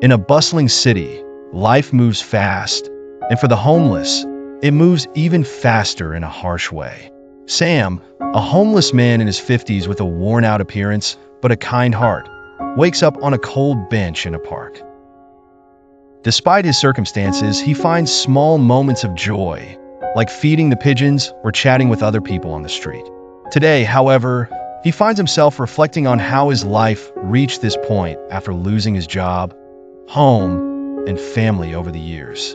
In a bustling city, life moves fast, and for the homeless, it moves even faster in a harsh way. Sam, a homeless man in his 50s with a worn-out appearance but a kind heart, wakes up on a cold bench in a park. Despite his circumstances, he finds small moments of joy, like feeding the pigeons or chatting with other people on the street. Today, however, he finds himself reflecting on how his life reached this point after losing his job, home, and family over the years.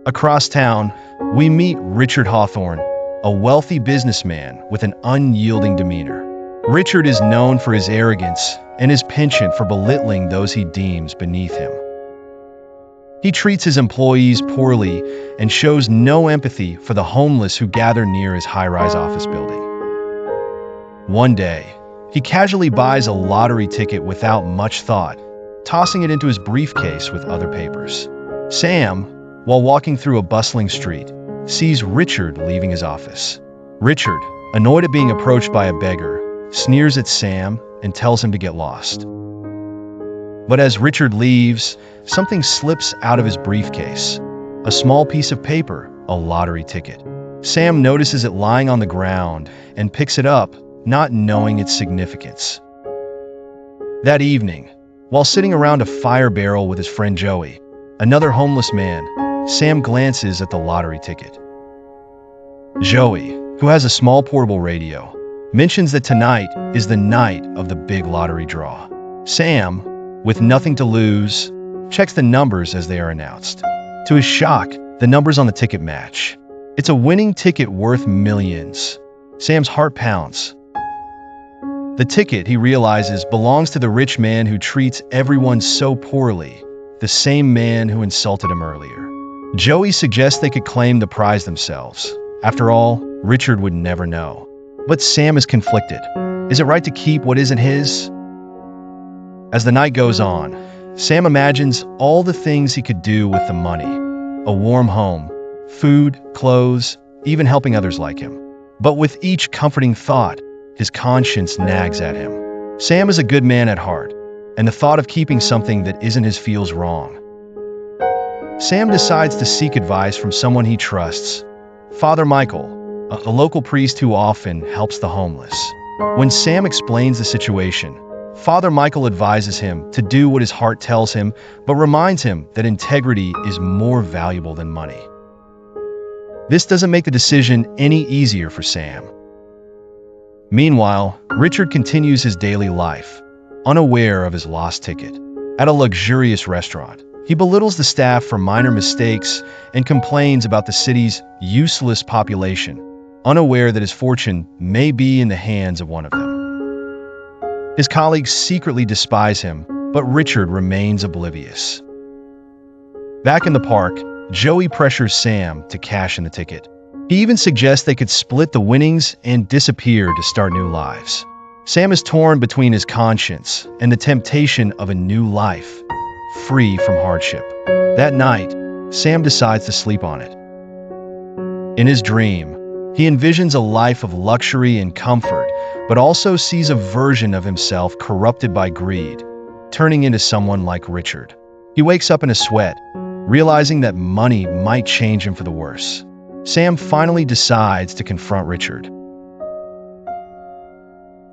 Across town, we meet Richard Hawthorne, a wealthy businessman with an unyielding demeanor. Richard is known for his arrogance and his penchant for belittling those he deems beneath him. He treats his employees poorly and shows no empathy for the homeless who gather near his high-rise office building. One day, he casually buys a lottery ticket without much thought, tossing it into his briefcase with other papers. Sam, while walking through a bustling street, sees Richard leaving his office. Richard, annoyed at being approached by a beggar, sneers at Sam and tells him to get lost. But as Richard leaves, something slips out of his briefcase. A small piece of paper, a lottery ticket. Sam notices it lying on the ground and picks it up, not knowing its significance. That evening, while sitting around a fire barrel with his friend Joey, another homeless man, Sam glances at the lottery ticket. Joey, who has a small portable radio, mentions that tonight is the night of the big lottery draw. Sam, with nothing to lose, checks the numbers as they are announced. To his shock, the numbers on the ticket match. It's a winning ticket worth millions. Sam's heart pounds. The ticket, he realizes, belongs to the rich man who treats everyone so poorly, the same man who insulted him earlier. Joey suggests they could claim the prize themselves. After all, Richard would never know. But Sam is conflicted. Is it right to keep what isn't his? As the night goes on, Sam imagines all the things he could do with the money. A warm home, food, clothes, even helping others like him. But with each comforting thought, his conscience nags at him. Sam is a good man at heart, and the thought of keeping something that isn't his feels wrong. Sam decides to seek advice from someone he trusts, Father Michael, a local priest who often helps the homeless. When Sam explains the situation, Father Michael advises him to do what his heart tells him, but reminds him that integrity is more valuable than money. This doesn't make the decision any easier for Sam. Meanwhile, Richard continues his daily life, unaware of his lost ticket. At a luxurious restaurant, he belittles the staff for minor mistakes and complains about the city's useless population, unaware that his fortune may be in the hands of one of them. His colleagues secretly despise him, but Richard remains oblivious. Back in the park, Joey pressures Sam to cash in the ticket. He even suggests they could split the winnings and disappear to start new lives. Sam is torn between his conscience and the temptation of a new life, free from hardship. That night, Sam decides to sleep on it. In his dream, he envisions a life of luxury and comfort, but also sees a version of himself corrupted by greed, turning into someone like Richard. He wakes up in a sweat, realizing that money might change him for the worse. Sam finally decides to confront Richard.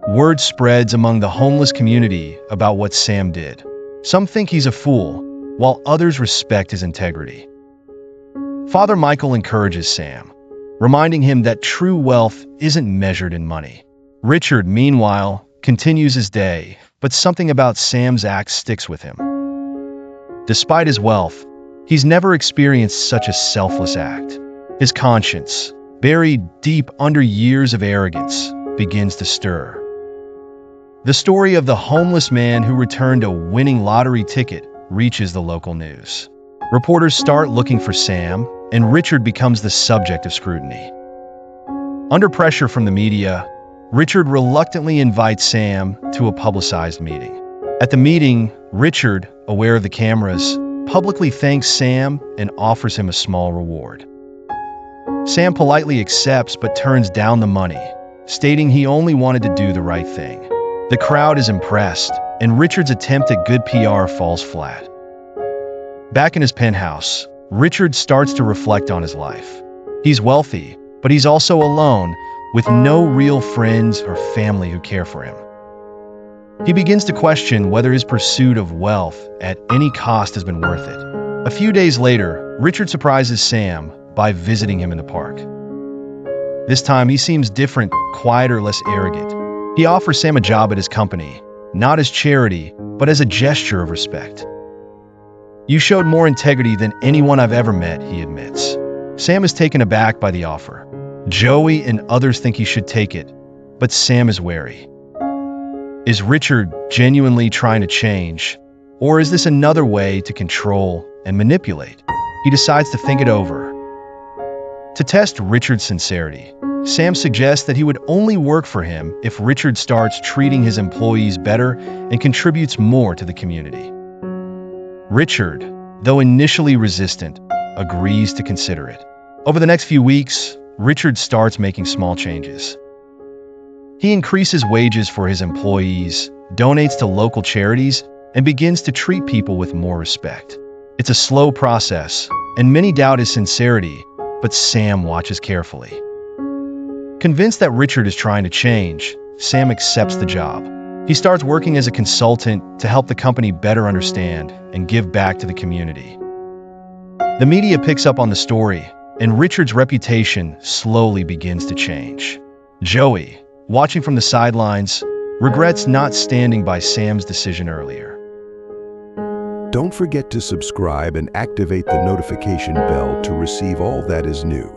Word spreads among the homeless community about what Sam did. Some think he's a fool, while others respect his integrity. Father Michael encourages Sam, reminding him that true wealth isn't measured in money. Richard, meanwhile, continues his day, but something about Sam's act sticks with him. Despite his wealth, he's never experienced such a selfless act. His conscience, buried deep under years of arrogance, begins to stir. The story of the homeless man who returned a winning lottery ticket reaches the local news. Reporters start looking for Sam, and Richard becomes the subject of scrutiny. Under pressure from the media, Richard reluctantly invites Sam to a publicized meeting. At the meeting, Richard, aware of the cameras, publicly thanks Sam and offers him a small reward. Sam politely accepts but turns down the money, stating he only wanted to do the right thing. The crowd is impressed, and Richard's attempt at good PR falls flat. Back in his penthouse, Richard starts to reflect on his life. He's wealthy, but he's also alone, with no real friends or family who care for him. He begins to question whether his pursuit of wealth at any cost has been worth it. A few days later, Richard surprises Sam by visiting him in the park. This time, he seems different, quieter, less arrogant. He offers Sam a job at his company, not as charity, but as a gesture of respect. "You showed more integrity than anyone I've ever met," he admits. Sam is taken aback by the offer. Joey and others think he should take it, but Sam is wary. Is Richard genuinely trying to change, or is this another way to control and manipulate? He decides to think it over. To test Richard's sincerity, Sam suggests that he would only work for him if Richard starts treating his employees better and contributes more to the community. Richard, though initially resistant, agrees to consider it. Over the next few weeks, Richard starts making small changes. He increases wages for his employees, donates to local charities, and begins to treat people with more respect. It's a slow process, and many doubt his sincerity, but Sam watches carefully. Convinced that Richard is trying to change, Sam accepts the job. He starts working as a consultant to help the company better understand and give back to the community. The media picks up on the story, and Richard's reputation slowly begins to change. Joey, watching from the sidelines, regrets not standing by Sam's decision earlier. Don't forget to subscribe and activate the notification bell to receive all that is new.